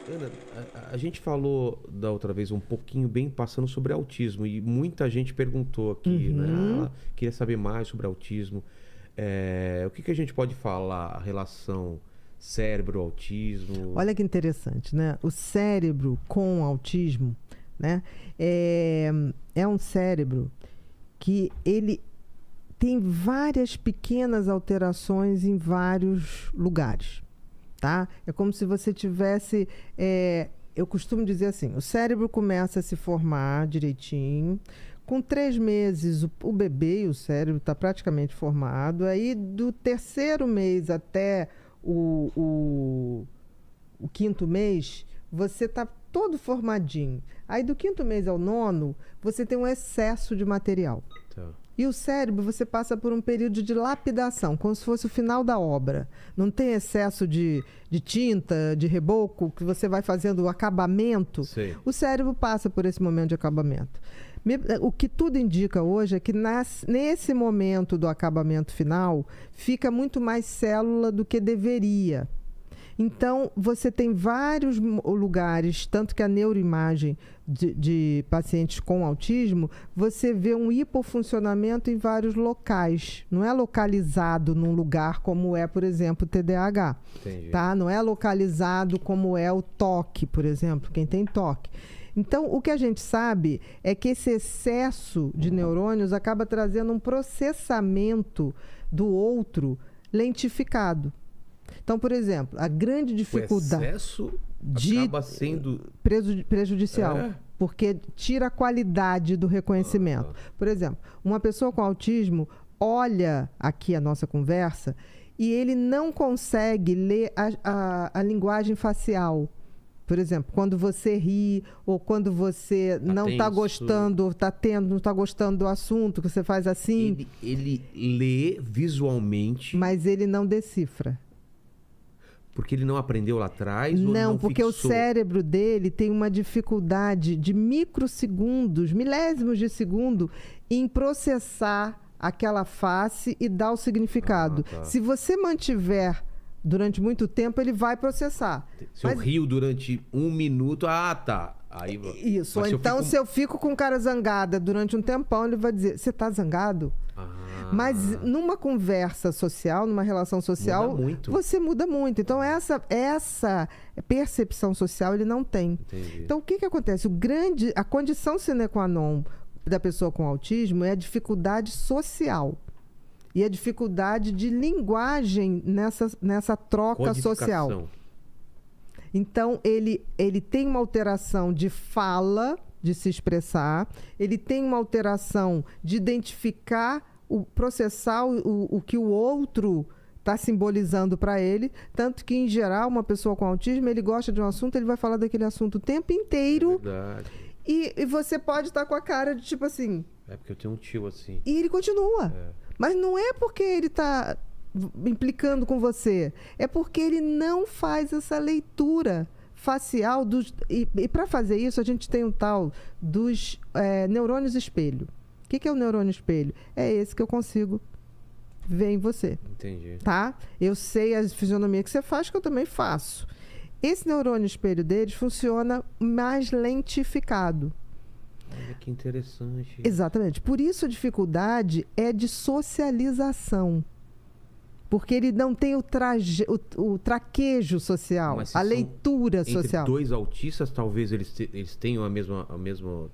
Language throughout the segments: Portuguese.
Ana, a gente falou da outra vez um pouquinho bem passando sobre autismo e muita gente perguntou aqui, né? Queria saber mais sobre autismo. O que a gente pode falar, a relação cérebro-autismo? Olha que interessante, né? O cérebro com autismo, né? É um cérebro que ele tem várias pequenas alterações em vários lugares, tá? É como se você tivesse... eu costumo dizer assim, o cérebro começa a se formar direitinho, com 3 meses o bebê e o cérebro está praticamente formado, aí do 3º mês até o 5º mês, você está todo formadinho. Aí do 5º mês ao 9º, você tem um excesso de material. Tá. E o cérebro, você passa por um período de lapidação, como se fosse o final da obra. Não tem excesso de tinta, de reboco, que você vai fazendo o acabamento. Sei. O cérebro passa por esse momento de acabamento. O que tudo indica hoje é que nesse momento do acabamento final, fica muito mais célula do que deveria. Então, você tem vários lugares, tanto que a neuroimagem de pacientes com autismo, você vê um hipofuncionamento em vários locais. Não é localizado num lugar como é, por exemplo, o TDAH. Entendi. Tá? Não é localizado como é o TOC, por exemplo, quem tem TOC. Então, o que a gente sabe é que esse excesso de neurônios acaba trazendo um processamento do outro lentificado. Então, por exemplo, a grande dificuldade... O excesso acaba sendo... prejudicial, porque tira a qualidade do reconhecimento. Por exemplo, uma pessoa com autismo olha aqui a nossa conversa e ele não consegue ler a linguagem facial. Por exemplo, quando você ri ou quando você não está gostando, não está gostando do assunto, que você faz assim... Ele lê visualmente... Mas ele não decifra. Porque ele não aprendeu lá atrás? Não, porque fixou? O cérebro dele tem uma dificuldade de microsegundos, milésimos de segundo, em processar aquela face e dar o significado. Tá. Se você mantiver durante muito tempo, ele vai processar. Se eu rio durante 1 minuto, tá. Aí, isso, ou então se eu fico com cara zangada durante um tempão, ele vai dizer, você está zangado? Mas numa conversa social, numa relação social, você muda muito. Então, essa percepção social ele não tem. Entendi. Então, o que acontece? A condição sine qua non da pessoa com autismo é a dificuldade social. E a dificuldade de linguagem nessa troca social. Então, ele tem uma alteração de fala, de se expressar, ele tem uma alteração de identificar, processar o que o outro está simbolizando para ele, tanto que, em geral, uma pessoa com autismo, ele gosta de um assunto, ele vai falar daquele assunto o tempo inteiro. É verdade. E você pode estar com a cara de tipo assim... É porque eu tenho um tio assim. E ele continua. Mas não é porque ele está implicando com você, é porque ele não faz essa leitura facial. E para fazer isso, a gente tem um tal dos neurônios espelho. O que é o neurônio espelho? É esse que eu consigo ver em você. Entendi. Tá? Eu sei a fisionomia que você faz, que eu também faço. Esse neurônio espelho deles funciona mais lentificado. Olha que interessante. Exatamente. Por isso a dificuldade é de socialização. Porque ele não tem o traquejo social, a leitura social. Entre 2 autistas, talvez eles tenham a mesma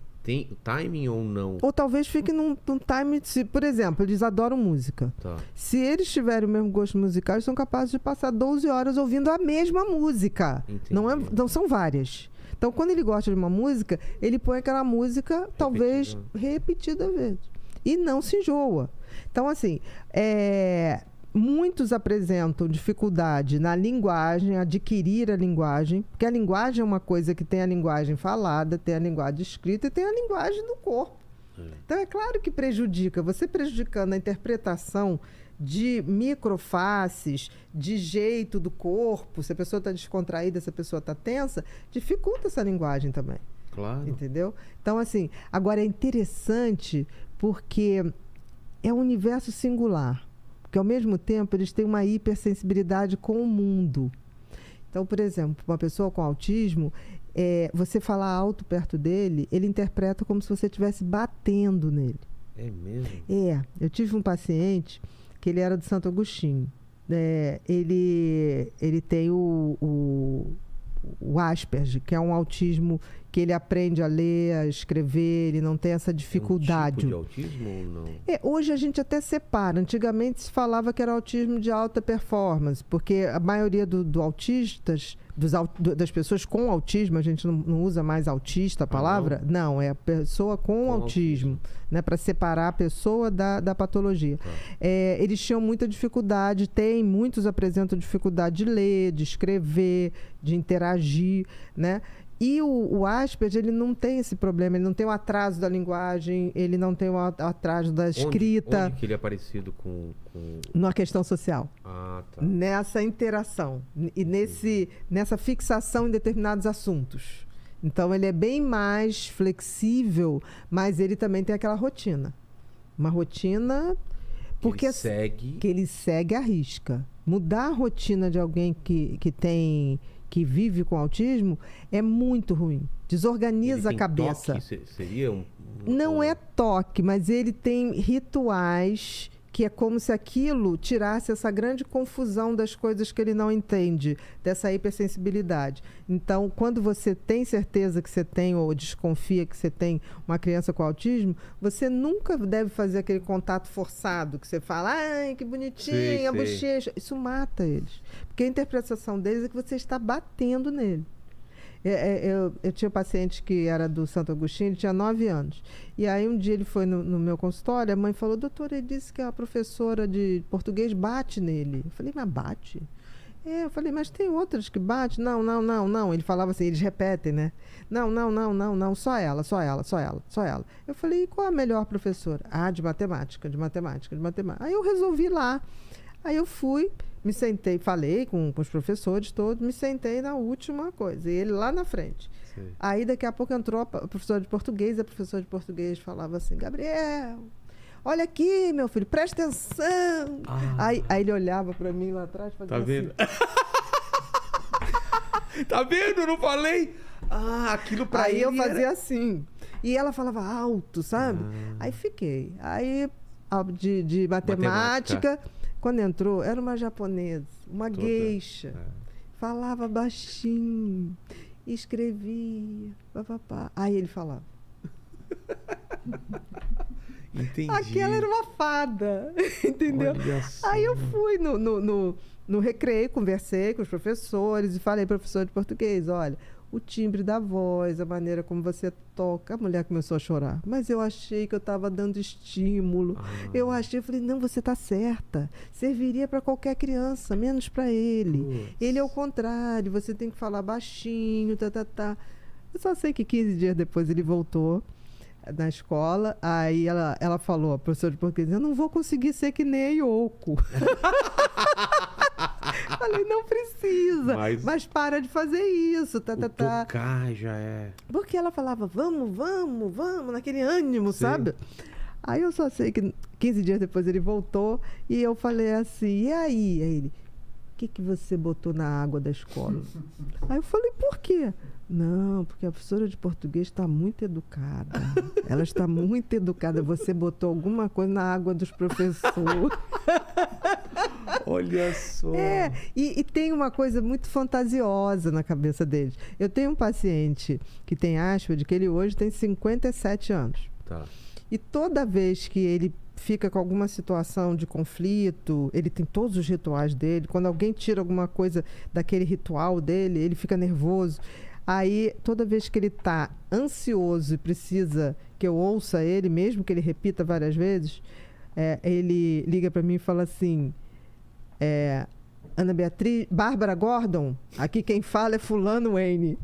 timing ou não? Ou talvez fique num time... Por exemplo, eles adoram música. Tá. Se eles tiverem o mesmo gosto musical, eles são capazes de passar 12 horas ouvindo a mesma música. Não são várias. Então, quando ele gosta de uma música, ele põe aquela música, talvez, repetida vezes. E não se enjoa. Então, assim, muitos apresentam dificuldade na linguagem, adquirir a linguagem, porque a linguagem é uma coisa que tem a linguagem falada, tem a linguagem escrita e tem a linguagem do corpo. Então, é claro que prejudica. Você prejudicando a interpretação de microfaces, de jeito do corpo, se a pessoa está descontraída, se a pessoa está tensa, dificulta essa linguagem também. Claro. Entendeu? Então, assim, agora é interessante porque é um universo singular. Porque, ao mesmo tempo, eles têm uma hipersensibilidade com o mundo. Então, por exemplo, uma pessoa com autismo, você falar alto perto dele, ele interpreta como se você estivesse batendo nele. É mesmo? Eu tive um paciente que ele era de Santo Agostinho. Ele tem o Asperger, que é um autismo que ele aprende a ler, a escrever, ele não tem essa dificuldade. É um tipo de autismo ou não? Hoje a gente até separa. Antigamente se falava que era autismo de alta performance, porque a maioria dos autistas, das pessoas com autismo, a gente não usa mais autista a palavra, não, é a pessoa com autismo, né, para separar a pessoa da patologia. Eles tinham muita dificuldade, muitos apresentam dificuldade de ler, de escrever, de interagir, né? E o Asperger, ele não tem esse problema, ele não tem o atraso da linguagem, ele não tem o atraso da escrita. Onde que ele é parecido com... Na questão social. Ah, tá. Nessa interação e nessa fixação em determinados assuntos. Então, ele é bem mais flexível, mas ele também tem aquela rotina. Uma rotina... Porque que ele segue à risca. Mudar a rotina de alguém que vive com autismo é muito ruim. Desorganiza a cabeça. Toque? Seria Não é toque, mas ele tem rituais que é como se aquilo tirasse essa grande confusão das coisas que ele não entende, dessa hipersensibilidade. Então, quando você tem certeza que você tem ou desconfia que você tem uma criança com autismo, você nunca deve fazer aquele contato forçado, que você fala, ai, que bonitinha, a bochecha. Isso mata eles. Porque a interpretação deles é que você está batendo nele. Eu tinha um paciente que era do Santo Agostinho, ele tinha 9 anos. E aí um dia ele foi no meu consultório, a mãe falou, doutor, ele disse que a professora de português bate nele. Eu falei, mas bate? Eu falei, mas tem outras que bate? Não. Ele falava assim, eles repetem, né? Não, só ela. Eu falei, e qual a melhor professora? De matemática. Aí eu resolvi ir lá. Aí eu fui, me sentei, falei com os professores todos, me sentei na última coisa, e ele lá na frente. Sim. Aí daqui a pouco entrou a professora de português, e a professora de português falava assim, Gabriel, olha aqui, meu filho, presta atenção. Aí ele olhava pra mim lá atrás e fazia assim. Vendo? Tá vendo? Eu não falei? Aquilo pra ele. Aí eu fazia assim. E ela falava alto, sabe? Aí fiquei. Aí de matemática. Quando entrou, era uma japonesa, uma geisha. Falava baixinho, escrevia, papapá. Aí ele falava. Entendi. Aquela era uma fada, entendeu? Aí eu fui no recreio, conversei com os professores e falei, professor de português, olha, o timbre da voz, a maneira como você toca. A mulher começou a chorar. Mas eu achei que eu estava dando estímulo. Eu falei, não, você está certa. Serviria para qualquer criança, menos para ele. Ele é o contrário, você tem que falar baixinho, Eu só sei que 15 dias depois ele voltou na escola, aí ela falou, a professora de português, eu não vou conseguir ser que nem a Yoko. Falei, não precisa, mas para de fazer isso. Tocar já é. Porque ela falava, vamos, naquele ânimo, sabe? Aí eu só sei que 15 dias depois ele voltou e eu falei assim, e aí? Aí ele, o que você botou na água da escola? Aí eu falei, por quê? Não, porque a professora de português está muito educada. Ela está muito educada. Você botou alguma coisa na água dos professores. Olha só. E tem uma coisa muito fantasiosa na cabeça deles. Eu tenho um paciente que tem Asperger, que ele hoje tem 57 anos. Tá. E toda vez que ele fica com alguma situação de conflito, ele tem todos os rituais dele. Quando alguém tira alguma coisa daquele ritual dele, ele fica nervoso. Aí, toda vez que ele está ansioso e precisa que eu ouça ele, mesmo que ele repita várias vezes, ele liga para mim e fala assim, Ana Beatriz, Bárbara Gordon, aqui quem fala é fulano Wayne.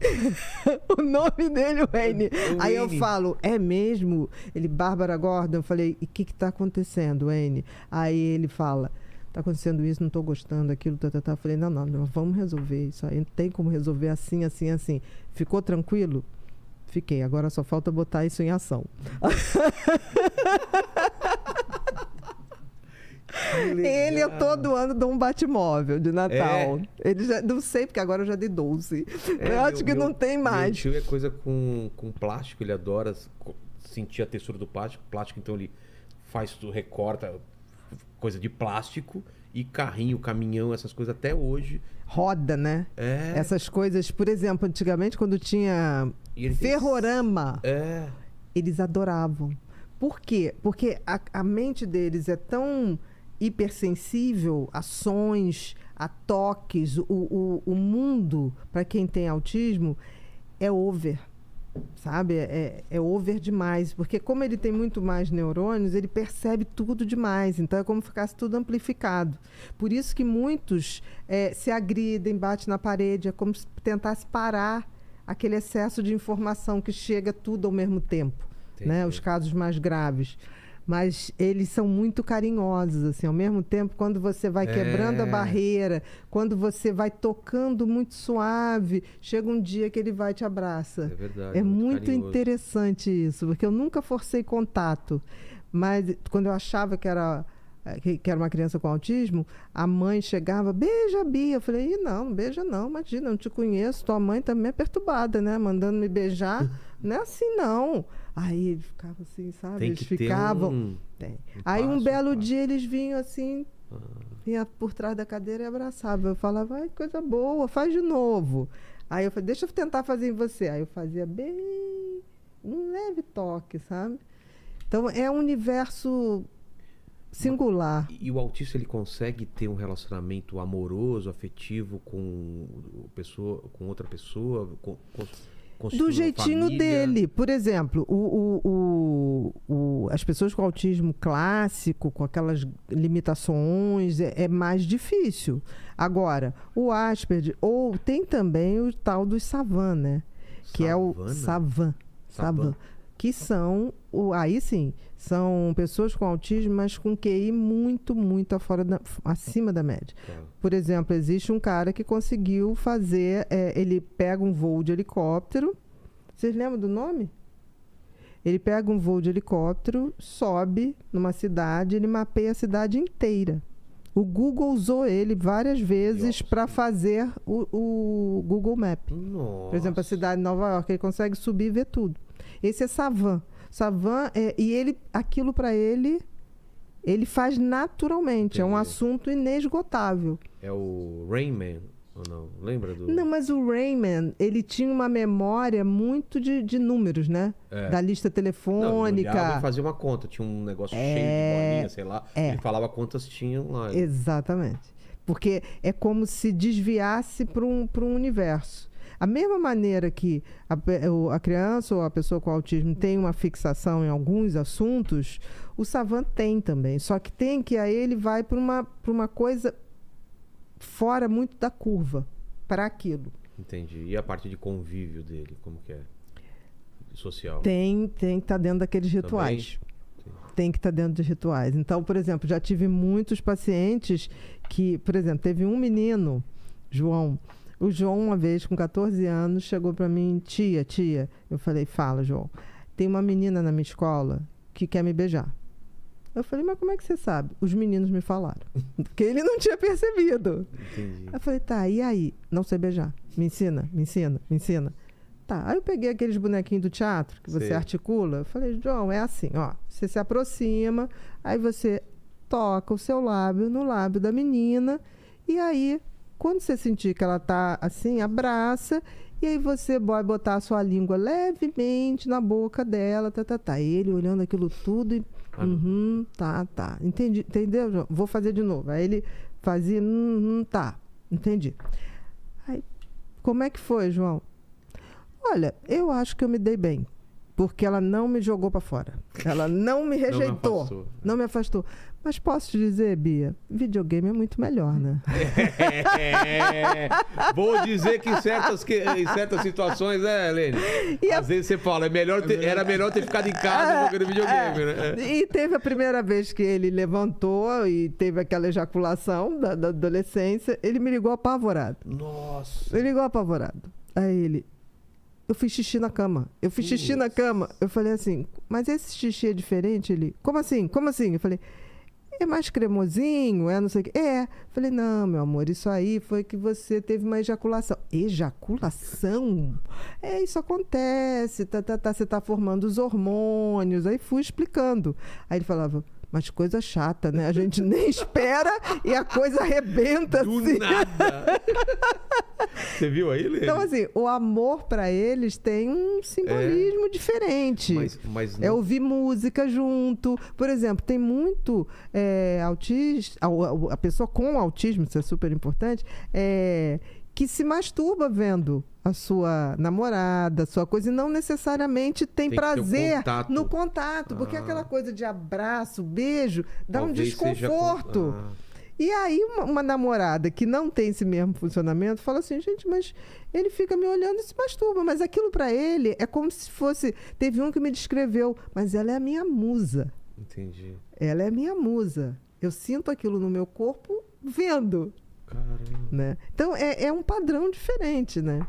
O nome dele é Wayne. Aí eu falo, é mesmo? Ele, Bárbara Gordon. Eu falei, e o que está acontecendo, Wayne? Aí ele fala, está acontecendo isso, não estou gostando daquilo, Eu falei, não, vamos resolver isso aí, não tem como resolver assim. Ficou tranquilo? Fiquei, agora só falta botar isso em ação. Ele, eu todo ano dou um Batmóvel de Natal. Ele já, não sei, porque agora eu já dei 12. Eu acho que não tem mais. Meu tio é coisa com plástico, ele adora sentir a textura do plástico, então ele faz tudo, recorta coisa de plástico e carrinho, caminhão, essas coisas até hoje. Roda, né? Essas coisas, por exemplo, antigamente quando tinha ferrorama, eles adoravam. Por quê? Porque a mente deles é tão hipersensível a sons, a toques, o mundo, para quem tem autismo, é over, sabe? É over demais, porque como ele tem muito mais neurônios, ele percebe tudo demais, então é como se ficasse tudo amplificado. Por isso que muitos se agridem, batem na parede, é como se tentasse parar aquele excesso de informação que chega tudo ao mesmo tempo, né? Os casos mais graves. Mas eles são muito carinhosos, assim, ao mesmo tempo, quando você vai quebrando a barreira, quando você vai tocando muito suave, chega um dia que ele vai e te abraça. É verdade. É muito carinhoso. Interessante isso, porque eu nunca forcei contato, mas quando eu achava que era uma criança com autismo, a mãe chegava, beija a Bia. Eu falei, não beija não, imagina, não te conheço, tua mãe também é perturbada, né? Mandando me beijar, não é assim não. Aí ele ficava assim, sabe? Tem eles que ficavam. Aí um belo dia eles vinham assim, vinha por trás da cadeira e abraçava. Eu falava, ai, coisa boa, faz de novo. Aí eu falei, deixa eu tentar fazer em você. Aí eu fazia bem, um leve toque, sabe? Então é um universo singular. E o autista, ele consegue ter um relacionamento amoroso, afetivo com outra pessoa? Do jeitinho família? dele. Por exemplo, as pessoas com autismo clássico, com aquelas limitações, é mais difícil. Agora, o Asperger, ou tem também o tal dos Savan, né? Que é o Savan. Que são, aí sim, são pessoas com autismo, mas com QI muito, muito acima da média. Por exemplo, existe um cara que conseguiu fazer, ele pega um voo de helicóptero, vocês lembram do nome? Ele pega um voo de helicóptero, sobe numa cidade, ele mapeia a cidade inteira. O Google usou ele várias vezes para fazer o Google Map. Nossa. Por exemplo, a cidade de Nova York, ele consegue subir e ver tudo. Esse é Savan. Savan, e aquilo para ele faz naturalmente. Entendi. É um assunto inesgotável. É o Rayman, ou não? Lembra do... Não, mas o Rayman, ele tinha uma memória muito de números, né? Da lista telefônica. Não, ele fazia uma conta, tinha um negócio cheio de bolinhas, sei lá. Ele falava quantas tinham lá. Exatamente. Porque é como se desviasse para um universo. A mesma maneira que a criança ou a pessoa com autismo tem uma fixação em alguns assuntos, o Savan tem também. Só que tem que aí ele vai para uma coisa fora muito da curva, para aquilo. Entendi. E a parte de convívio dele, como que é? Social? Tem que estar dentro daqueles rituais. Tem que estar dentro dos rituais. Então, por exemplo, já tive muitos pacientes que, por exemplo, teve um menino, João. O João, uma vez, com 14 anos, chegou para mim, tia. Eu falei, fala, João. Tem uma menina na minha escola que quer me beijar. Eu falei, mas como é que você sabe? Os meninos me falaram. Porque ele não tinha percebido. Entendi. Eu falei, tá, e aí? Não sei beijar. Me ensina. Tá, aí eu peguei aqueles bonequinhos do teatro que você articula. Eu falei, João, é assim, ó. Você se aproxima, aí você toca o seu lábio no lábio da menina, e aí... Quando você sentir que ela tá assim, abraça, e aí você vai botar a sua língua levemente na boca dela, tá. Ele olhando aquilo tudo e... tá. Entendeu, João? Vou fazer de novo. Aí ele fazia, tá. Entendi. Aí, como é que foi, João? Olha, eu acho que eu me dei bem. Porque ela não me jogou para fora. Ela não me rejeitou. Não me afastou. Mas posso te dizer, Bia, videogame é muito melhor, né? Vou dizer que em certas situações, Helene? Às vezes você fala, era melhor ter ficado em casa jogando videogame, né? E teve a primeira vez que ele levantou e teve aquela ejaculação da adolescência, ele me ligou apavorado. Nossa! Ele ligou apavorado. Aí ele... Eu fiz xixi na cama. Eu falei assim, mas esse xixi é diferente? Ele, como assim? Eu falei, é mais cremosinho, é não sei o quê. É. Falei, não, meu amor, isso aí foi que você teve uma ejaculação. Ejaculação? Isso acontece, você tá formando os hormônios. Aí fui explicando. Aí ele falava, mas coisa chata, né? A gente nem espera e a coisa arrebenta Do assim. nada. Você viu aí, Lene? Então, assim, o amor para eles tem um simbolismo diferente. Mas não... É ouvir música junto. Por exemplo, tem muito autista, a pessoa com autismo, isso é super importante, que se masturba vendo a sua namorada, a sua coisa, e não necessariamente tem prazer no contato, porque aquela coisa de abraço, beijo, dá um desconforto. E aí uma namorada que não tem esse mesmo funcionamento fala assim, gente, mas ele fica me olhando e se masturba, mas aquilo para ele é como se fosse... Teve um que me descreveu, mas ela é a minha musa. Entendi. Ela é a minha musa. Eu sinto aquilo no meu corpo vendo. Caramba. Né? Então é um padrão diferente, né?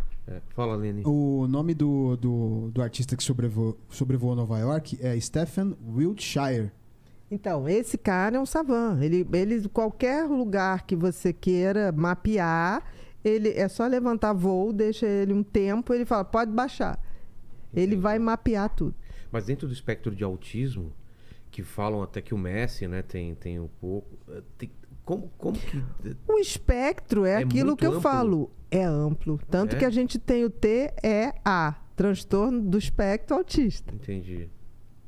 Fala, Lene. O nome do artista que sobrevoou Nova York é Stephen Wiltshire. Então, esse cara é um savant. Ele, qualquer lugar que você queira mapear, ele é só levantar voo, deixa ele um tempo, ele fala, pode baixar. Ele vai mapear tudo. Mas dentro do espectro de autismo, que falam até que o Messi, né, tem um pouco... Como que... O espectro é aquilo que eu falo. É amplo. Tanto que a gente tem o TEA, transtorno do espectro autista. Entendi.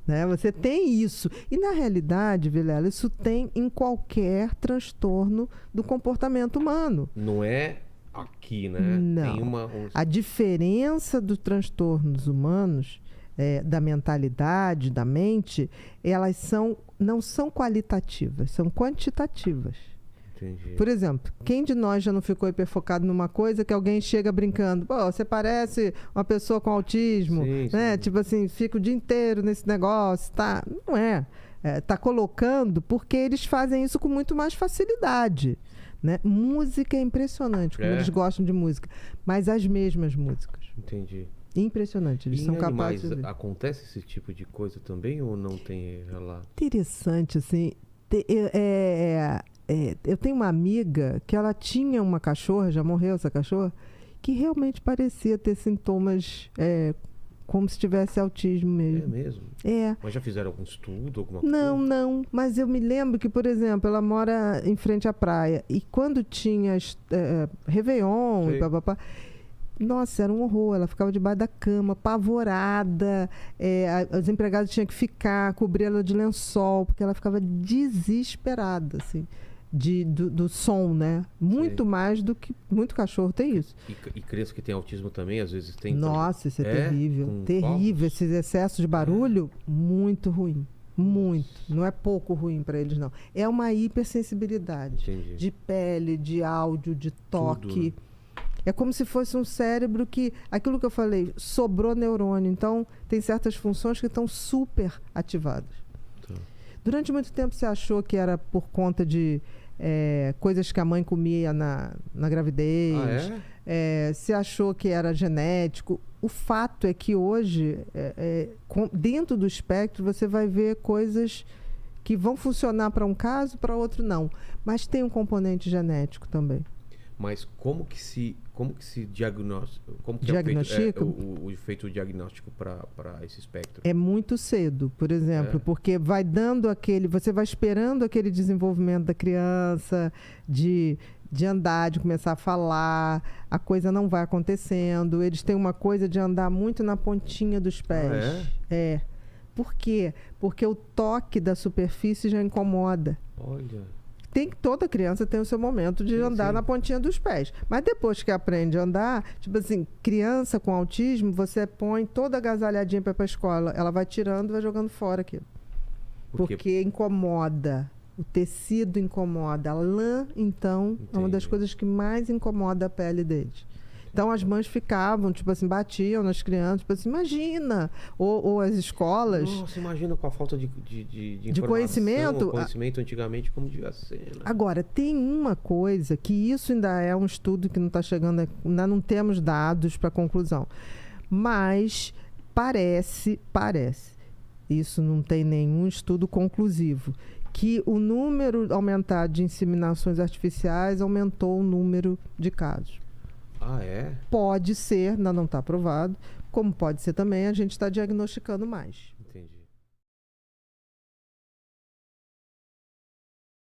Né? Você tem isso. E, na realidade, Vilela, isso tem em qualquer transtorno do comportamento humano. Não é aqui, né? Não. Tem A diferença dos transtornos humanos, da mentalidade, da mente, elas não são qualitativas, são quantitativas. Entendi. Por exemplo, quem de nós já não ficou hiperfocado numa coisa que alguém chega brincando? Pô, você parece uma pessoa com autismo, sim, né? Sim. Tipo assim, fica o dia inteiro nesse negócio, tá? Não é. Tá colocando porque eles fazem isso com muito mais facilidade, né? Música é impressionante, como eles gostam de música, mas as mesmas músicas. Entendi. Impressionante, eles são capazes de... Acontece esse tipo de coisa também ou não tem relato? Interessante, assim. Eu tenho uma amiga que ela tinha uma cachorra, já morreu essa cachorra, que realmente parecia ter sintomas como se tivesse autismo mesmo. É mesmo? É. Mas já fizeram algum estudo, alguma coisa? Não. Mas eu me lembro que, por exemplo, ela mora em frente à praia. E quando tinha Réveillon e papapá... Nossa, era um horror. Ela ficava debaixo da cama, apavorada. Os empregados tinham que cobrir ela de lençol, porque ela ficava desesperada, assim, do som, né? Muito mais do que muito cachorro tem isso. E criança que tem autismo também, às vezes tem... Nossa, isso é terrível. Terrível. Esses excessos de barulho, muito ruim. Muito. Não é pouco ruim para eles, não. É uma hipersensibilidade. Entendi. De pele, de áudio, de toque. Tudo, né? É como se fosse um cérebro que... Aquilo que eu falei, sobrou neurônio. Então, tem certas funções que estão super ativadas. Tá. Durante muito tempo, você achou que era por conta de coisas que a mãe comia na gravidez. Você achou que era genético. O fato é que hoje, dentro do espectro, você vai ver coisas que vão funcionar para um caso, para outro não. Mas tem um componente genético também. Mas como que se diagnostica? Como que Diagnostica? o feito diagnóstico para esse espectro? É muito cedo, por exemplo, porque vai dando você vai esperando aquele desenvolvimento da criança, de andar, de começar a falar, a coisa não vai acontecendo. Eles têm uma coisa de andar muito na pontinha dos pés. Por quê? Porque o toque da superfície já incomoda. Olha... Toda criança tem o seu momento de andar na pontinha dos pés. Mas depois que aprende a andar, tipo assim, criança com autismo, você põe toda agasalhadinha para ir para a escola. Ela vai tirando e vai jogando fora aquilo. Porque incomoda. O tecido incomoda. A lã, então, é uma das coisas que mais incomoda a pele deles. Então, as mães ficavam, tipo assim, batiam nas crianças, tipo assim, imagina! Ou as escolas... Nossa, imagina com a falta de conhecimento. Conhecimento antigamente, como devia ser, né? Agora, tem uma coisa que isso ainda é um estudo que não está chegando, ainda não temos dados para conclusão. Mas parece. isso não tem nenhum estudo conclusivo, que o número aumentado de inseminações artificiais aumentou o número de casos. Ah, é? Pode ser, ainda não está provado, como pode ser também a gente está diagnosticando mais.